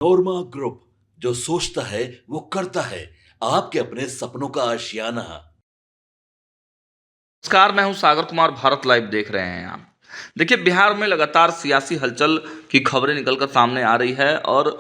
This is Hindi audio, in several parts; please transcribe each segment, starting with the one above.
नोरमा ग्रुप, जो सोचता है वो करता है। आपके अपने सपनों का आशियाना। नमस्कार, मैं हूं सागर कुमार। भारत लाइव देख रहे हैं आप। देखिए, बिहार में लगातार सियासी हलचल की खबरें निकलकर सामने आ रही है और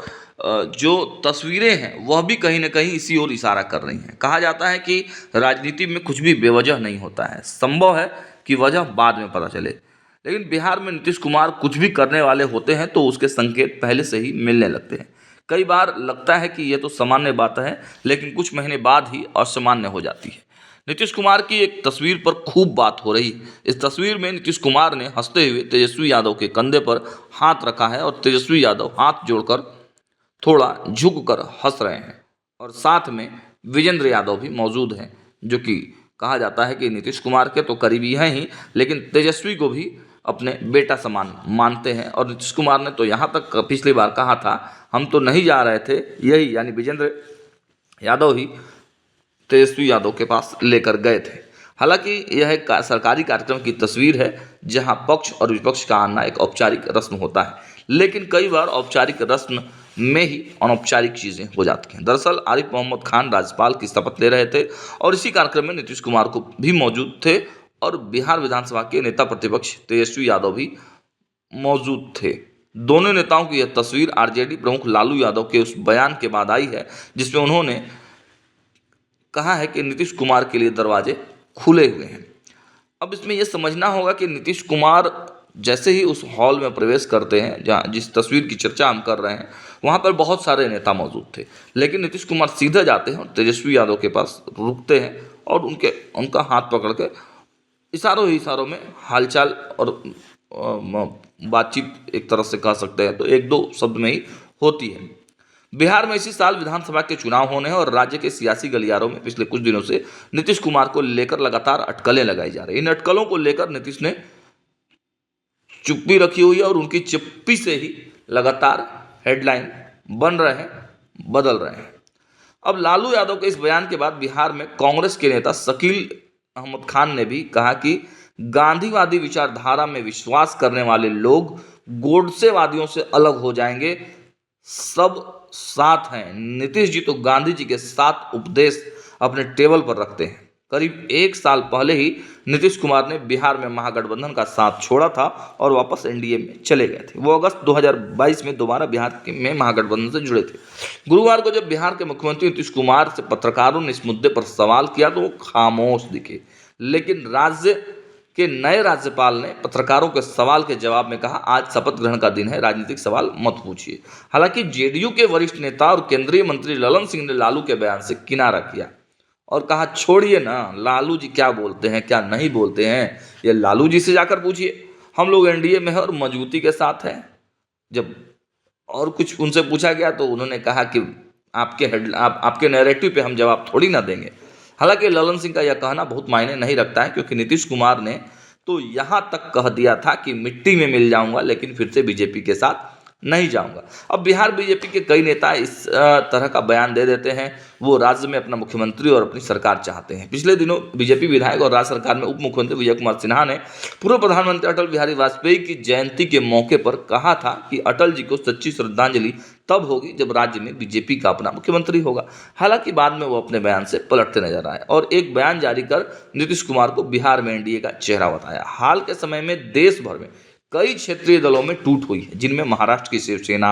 जो तस्वीरें हैं वह भी कहीं ना कहीं इसी ओर इशारा कर रही हैं। कहा जाता है कि राजनीति में कुछ भी बेवजह नहीं होता है, संभव है कि वजह बाद में पता चले। लेकिन बिहार में नीतीश कुमार कुछ भी करने वाले होते हैं तो उसके संकेत पहले से ही मिलने लगते हैं। कई बार लगता है कि यह तो सामान्य बात है, लेकिन कुछ महीने बाद ही असामान्य हो जाती है। नीतीश कुमार की एक तस्वीर पर खूब बात हो रही। इस तस्वीर में नीतीश कुमार ने हंसते हुए तेजस्वी यादव के कंधे पर हाथ रखा है और तेजस्वी यादव हाथ जोड़कर थोड़ा झुक कर हंस रहे हैं। और साथ में विजेंद्र यादव भी मौजूद हैं, जो कि कहा जाता है कि नीतीश कुमार के तो करीबी हैं ही, लेकिन तेजस्वी को भी अपने बेटा समान मानते हैं। और नीतीश कुमार ने तो यहाँ तक पिछली बार कहा था, हम तो नहीं जा रहे थे, यही यानी विजेंद्र यादव ही तेजस्वी यादव के पास लेकर गए थे। हालांकि यह एक सरकारी कार्यक्रम की तस्वीर है, जहां पक्ष और विपक्ष का आना एक औपचारिक रस्म होता है, लेकिन कई बार औपचारिक रस्म में ही अनौपचारिक चीज़ें हो जाती हैं। दरअसल आरिफ मोहम्मद खान राज्यपाल की शपथ ले रहे थे और इसी कार्यक्रम में नीतीश कुमार को भी मौजूद थे और बिहार विधानसभा के नेता प्रतिपक्ष तेजस्वी यादव भी मौजूद थे। दोनों नेताओं की यह तस्वीर आरजेडी प्रमुख लालू यादव के उस बयान के बाद आई है, जिसमें उन्होंने कहा है कि नीतीश कुमार के लिए दरवाजे खुले हुए हैं। अब इसमें यह समझना होगा कि नीतीश कुमार जैसे ही उस हॉल में प्रवेश करते हैं, जहाँ जिस तस्वीर की चर्चा हम कर रहे हैं, वहाँ पर बहुत सारे नेता मौजूद थे, लेकिन नीतीश कुमार सीधे जाते हैं और तेजस्वी यादव के पास रुकते हैं और उनका हाथ पकड़ के इशारों ही इशारों में हालचाल और बातचीत एक तरह से कह सकते हैं तो एक दो शब्द में ही होती है। बिहार में इसी साल विधानसभा के चुनाव होने हैं और राज्य के सियासी गलियारों में पिछले कुछ दिनों से नीतीश कुमार को लेकर लगातार अटकलें लगाई जा रही। इन अटकलों को लेकर नीतीश ने चुप्पी रखी हुई है और उनकी चुप्पी से ही लगातार हेडलाइन बन रहे हैं, बदल रहे हैं। अब लालू यादव के इस बयान के बाद बिहार में कांग्रेस के नेता शकील अहमद खान ने भी कहा कि गांधीवादी विचारधारा में विश्वास करने वाले लोग गोडसेवादियों से अलग हो जाएंगे। सब साथ हैं। नीतीश जी तो गांधी जी के 7 उपदेश अपने टेबल पर रखते हैं। करीब 1 साल पहले ही नीतीश कुमार ने बिहार में महागठबंधन का साथ छोड़ा था और वापस एनडीए में चले गए थे। वो अगस्त 2022 में दोबारा बिहार में महागठबंधन से जुड़े थे। गुरुवार को जब बिहार के मुख्यमंत्री नीतीश कुमार से पत्रकारों ने इस मुद्दे पर सवाल किया तो वो खामोश दिखे, लेकिन राज्य के नए राज्यपाल ने पत्रकारों के सवाल के जवाब में कहा, आज शपथ ग्रहण का दिन है, राजनीतिक सवाल मत पूछिए। हालांकि जेडीयू के वरिष्ठ नेता और केंद्रीय मंत्री ललन सिंह ने लालू के बयान से किनारा किया और कहा, छोड़िए ना, लालू जी क्या बोलते हैं क्या नहीं बोलते हैं, ये लालू जी से जाकर पूछिए। हम लोग एनडीए में हैं और मजबूती के साथ हैं। जब और कुछ उनसे पूछा गया तो उन्होंने कहा कि आपके नैरेटिव पे हम जवाब थोड़ी ना देंगे। हालांकि ललन सिंह का यह कहना बहुत मायने नहीं रखता है, क्योंकि नीतीश कुमार ने तो यहाँ तक कह दिया था कि मिट्टी में मिल जाऊंगा, लेकिन फिर से बीजेपी के साथ नहीं जाऊंगा। अब बिहार बीजेपी के कई नेता इस तरह का बयान दे देते हैं। वो राज्य में अपना मुख्यमंत्री और अपनी सरकार चाहते हैं। पिछले दिनों बीजेपी विधायक और राज्य सरकार में उप मुख्यमंत्री विजय कुमार सिन्हा ने पूर्व प्रधानमंत्री अटल बिहारी वाजपेयी की जयंती के मौके पर कहा था कि अटल जी को सच्ची श्रद्धांजलि तब होगी जब राज्य में बीजेपी का अपना मुख्यमंत्री होगा। हालांकि बाद में वो अपने बयान से पलटते नजर आए और एक बयान जारी कर नीतीश कुमार को बिहार में एनडीए का चेहरा बताया। हाल के समय में देश भर में कई क्षेत्रीय दलों में टूट हुई है, जिनमें महाराष्ट्र की शिवसेना,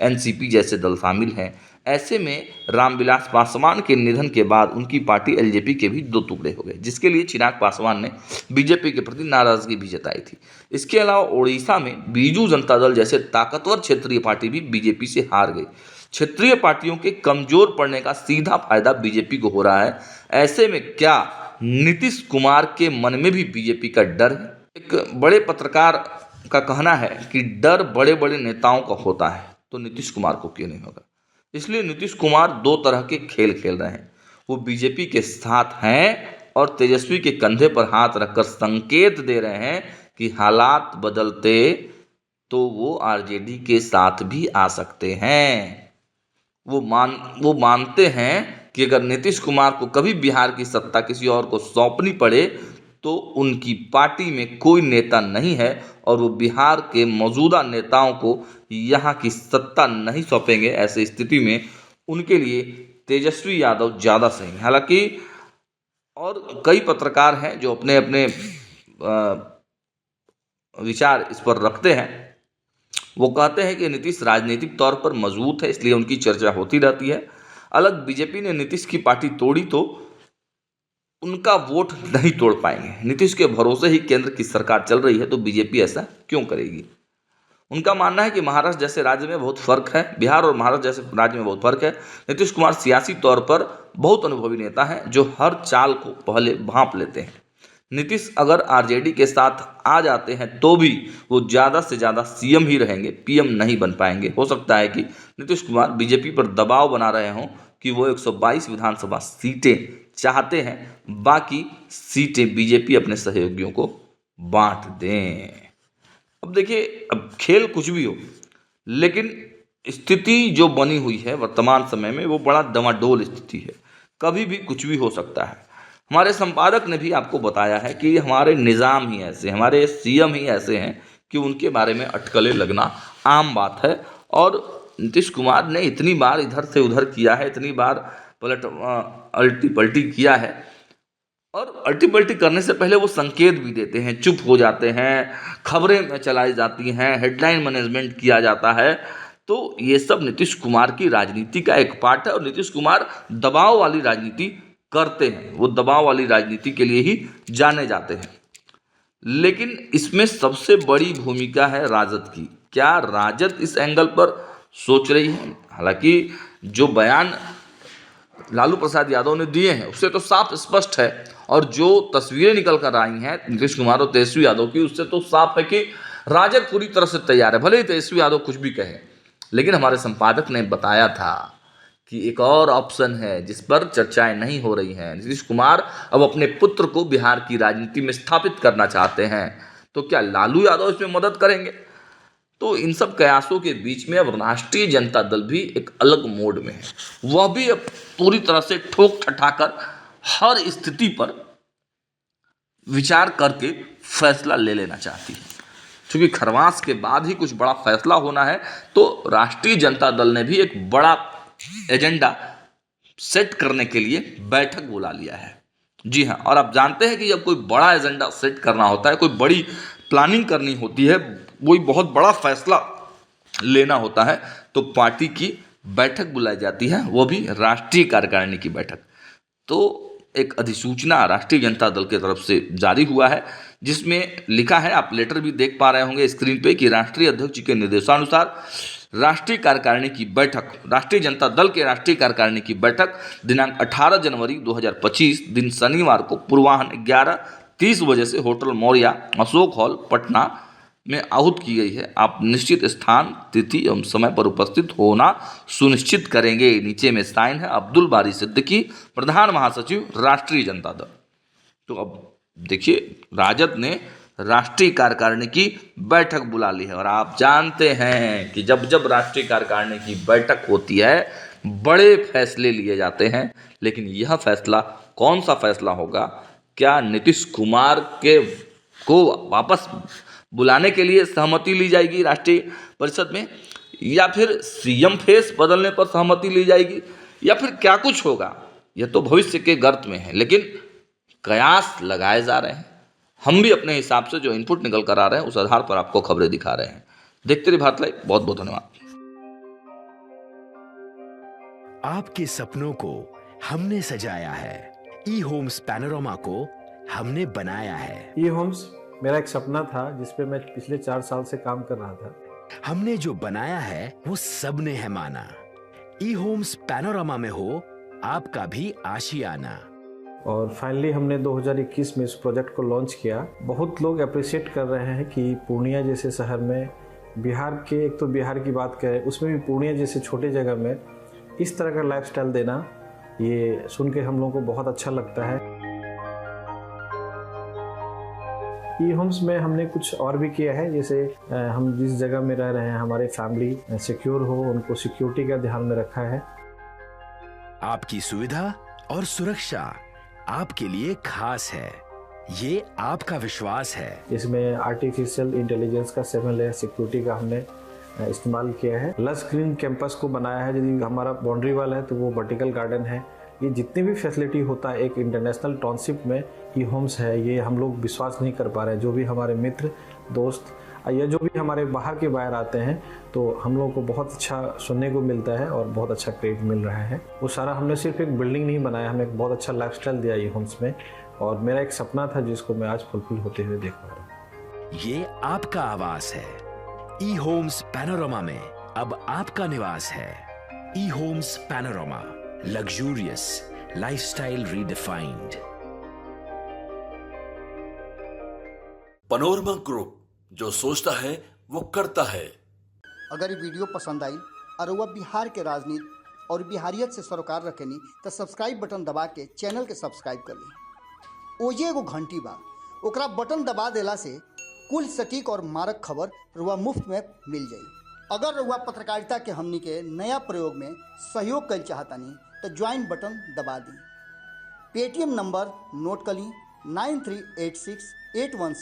एनसीपी जैसे दल शामिल हैं। ऐसे में रामविलास पासवान के निधन के बाद उनकी पार्टी एलजेपी के भी 2 टुकड़े हो गए, जिसके लिए चिराग पासवान ने बीजेपी के प्रति नाराजगी भी जताई थी। इसके अलावा ओडिशा में बीजू जनता दल जैसे ताकतवर क्षेत्रीय पार्टी भी बीजेपी से हार गई। क्षेत्रीय पार्टियों के कमजोर पड़ने का सीधा फायदा बीजेपी को हो रहा है। ऐसे में क्या नीतीश कुमार के मन में भी बीजेपी का डर है? एक बड़े पत्रकार का कहना है कि डर बड़े बड़े नेताओं का होता है, तो नीतीश कुमार को क्यों नहीं होगा? इसलिए नीतीश कुमार 2 तरह के खेल खेल रहे हैं। वो बीजेपी के साथ हैं और तेजस्वी के कंधे पर हाथ रखकर संकेत दे रहे हैं कि हालात बदलते तो वो आरजेडी के साथ भी आ सकते हैं। वो मानते हैं कि अगर नीतीश कुमार को कभी बिहार की सत्ता किसी और को सौंपनी पड़े तो उनकी पार्टी में कोई नेता नहीं है और वो बिहार के मौजूदा नेताओं को यहाँ की सत्ता नहीं सौंपेंगे। ऐसी स्थिति में उनके लिए तेजस्वी यादव ज़्यादा सही हैं। हालांकि और कई पत्रकार हैं जो अपने अपने विचार इस पर रखते हैं। वो कहते हैं कि नीतीश राजनीतिक तौर पर मजबूत है, इसलिए उनकी चर्चा होती रहती है। अलग बीजेपी ने नीतीश की पार्टी तोड़ी तो उनका वोट नहीं तोड़ पाएंगे। नीतीश के भरोसे ही केंद्र की सरकार चल रही है, तो बीजेपी ऐसा क्यों करेगी। उनका मानना है कि महाराष्ट्र जैसे राज्य में बहुत फर्क है, बिहार और महाराष्ट्र जैसे राज्य में बहुत फर्क है। नीतीश कुमार सियासी तौर पर बहुत अनुभवी नेता हैं जो हर चाल को पहले भांप लेते हैं। नीतीश अगर आरजेडी के साथ आ जाते हैं तो भी वो ज़्यादा से ज़्यादा सीएम ही रहेंगे, पीएम नहीं बन पाएंगे। हो सकता है कि नीतीश कुमार बीजेपी पर दबाव बना रहे हों कि वो 122 विधानसभा सीटें चाहते हैं, बाकी सीटें बीजेपी अपने सहयोगियों को बांट दें। अब देखिए, अब खेल कुछ भी हो, लेकिन स्थिति जो बनी हुई है वर्तमान समय में वो बड़ा डमाडोल स्थिति है। कभी भी कुछ भी हो सकता है। हमारे संपादक ने भी आपको बताया है कि हमारे निज़ाम ही ऐसे, हमारे सीएम ही ऐसे हैं कि उनके बारे में अटकलें लगना आम बात है। और नीतीश कुमार ने इतनी बार इधर से उधर किया है, इतनी बार अल्टी पल्टी किया है, और अल्टी पल्टी करने से पहले वो संकेत भी देते हैं, चुप हो जाते हैं, खबरें में चलाई जाती हैं, हेडलाइन मैनेजमेंट किया जाता है। तो ये सब नीतीश कुमार की राजनीति का एक पार्ट है और नीतीश कुमार दबाव वाली राजनीति करते हैं। वो दबाव वाली राजनीति के लिए ही जाने जाते हैं। लेकिन इसमें सबसे बड़ी भूमिका है राजद की। क्या राजद इस एंगल पर सोच रही है? हालांकि जो बयान लालू प्रसाद यादव ने दिए हैं उससे तो साफ स्पष्ट है, और जो तस्वीरें निकल कर आई हैं नीतीश कुमार और तेजस्वी यादव की, उससे तो साफ है कि राजद पूरी तरह से तैयार है। भले ही तेजस्वी यादव कुछ भी कहे, लेकिन हमारे संपादक ने बताया था कि एक और ऑप्शन है जिस पर चर्चाएं नहीं हो रही हैं। नीतीश कुमार अब अपने पुत्र को बिहार की राजनीति में स्थापित करना चाहते हैं, तो क्या लालू यादव इसमें मदद करेंगे? तो इन सब कयासों के बीच में अब राष्ट्रीय जनता दल भी एक अलग मोड में है। वह भी अब पूरी तरह से ठोक ठठाकर हर स्थिति पर विचार करके फैसला ले लेना चाहती है। क्योंकि खरवास के बाद ही कुछ बड़ा फैसला होना है, तो राष्ट्रीय जनता दल ने भी एक बड़ा एजेंडा सेट करने के लिए बैठक बुला लिया है। जी हाँ, और आप जानते हैं कि जब कोई बड़ा एजेंडा सेट करना होता है, कोई बड़ी प्लानिंग करनी होती है, कोई बहुत बड़ा फैसला लेना होता है, तो पार्टी की बैठक बुलाई जाती है, वो भी राष्ट्रीय कार्यकारिणी की बैठक। तो एक अधिसूचना राष्ट्रीय जनता दल की तरफ से जारी हुआ है, जिसमें लिखा है, आप लेटर भी देख पा रहे होंगे स्क्रीन पे, कि राष्ट्रीय अध्यक्ष जी के निर्देशानुसार राष्ट्रीय कार्यकारिणी की बैठक, राष्ट्रीय जनता दल के राष्ट्रीय कार्यकारिणी की बैठक दिनांक 18 जनवरी 2025 दिन शनिवार को पूर्वाह्न 11:30 बजे से होटल मौर्या, अशोक हॉल, पटना में आहूत की गई है। आप निश्चित स्थान, तिथि एवं समय पर उपस्थित होना सुनिश्चित करेंगे। नीचे में साइन है, अब्दुल बारी सिद्दीकी, प्रधान महासचिव राष्ट्रीय जनता दल। तो अब देखिए, राजद ने राष्ट्रीय कार्यकारिणी की बैठक बुला ली है, और आप जानते हैं कि जब जब राष्ट्रीय कार्यकारिणी की बैठक होती है बड़े फैसले लिए जाते हैं। लेकिन यह फैसला कौन सा फैसला होगा? क्या नीतीश कुमार को वापस बुलाने के लिए सहमति ली जाएगी राष्ट्रीय परिषद में, या फिर सीएम फेस बदलने पर सहमति ली जाएगी, या फिर क्या कुछ होगा? यह तो भविष्य के गर्त में है, लेकिन कयास लगाए जा रहे हैं। हम भी अपने हिसाब से जो इनपुट निकल कर आ रहे हैं उस आधार पर आपको खबरें दिखा रहे हैं। देखते रहिए भारत लाइव। बहुत बहुत धन्यवाद। आपके सपनों को हमने सजाया है, ई होम्स पैनोरामा को हमने बनाया है। ई होम्स मेरा एक सपना था जिस पे मैं पिछले 4 साल से काम कर रहा था। हमने जो बनाया है वो सबने है माना। ई होम्स पैनोरामा में हो आपका भी आशियाना। और फाइनली हमने 2021 में इस प्रोजेक्ट को लॉन्च किया। बहुत लोग अप्रिशिएट कर रहे हैं कि पूर्णिया जैसे शहर में, बिहार के, एक तो बिहार की बात करें उसमें भी पूर्णिया जैसे छोटे जगह में इस तरह का लाइफस्टाइल देना, ये सुन के हम लोगों को बहुत अच्छा लगता है। ई होम्स में हमने कुछ और भी किया है, जैसे हम जिस जगह में रह रहे हैं हमारे फैमिली सिक्योर हो, उनको सिक्योरिटी का ध्यान में रखा है। आपकी सुविधा और सुरक्षा आपके लिए खास है। ये आपका विश्वास है। इसमें आर्टिफिशियल इंटेलिजेंस का 7 लेयर सिक्योरिटी का हमने इस्तेमाल किया है। लस ग्रीन कैंपस को बनाया है। यदि हमारा बाउंड्री वाल है तो वो वर्टिकल गार्डन है। ये जितनी भी फैसिलिटी होता है एक इंटरनेशनल टाउनशिप में ई होम्स है, ये हम लोग विश्वास नहीं कर पा रहे हैं। जो भी हमारे मित्र दोस्त या जो भी हमारे बाहर के बाहर आते हैं तो हम लोगों को बहुत अच्छा सुनने को मिलता है और बहुत अच्छा क्रेडिट मिल रहा है। वो सारा हमने सिर्फ एक बिल्डिंग नहीं बनाया, हमने एक बहुत अच्छा लाइफस्टाइल दिया ई होम्स में, और मेरा एक सपना था जिसको मैं आज फुलफिल होते हुए देख पा रहा हूँ। ये आपका आवास है। ई होम्स पैनोरामा में अब आपका निवास है। E Homes Panorama, luxurious lifestyle redefined. Panorama group, जो सोचता है वो करता है। अगर ये वीडियो पसंद आई और वह बिहार के राजनीति और बिहारियत से सरोकार रखेनी तो सब्सक्राइब बटन दबा के चैनल के सब्सक्राइब कर ली। ओजे एगो घंटी बा, ओकरा बटन दबा देला से कुल सटीक और मारक खबर रुआ मुफ्त में मिल जाई। अगर रुआ पत्रकारिता के हमनी के नया प्रयोग में सहयोग कर चाहतानी तो ज्वाइन बटन दबा दी। पेटीएम नंबर नोट कर ली 938681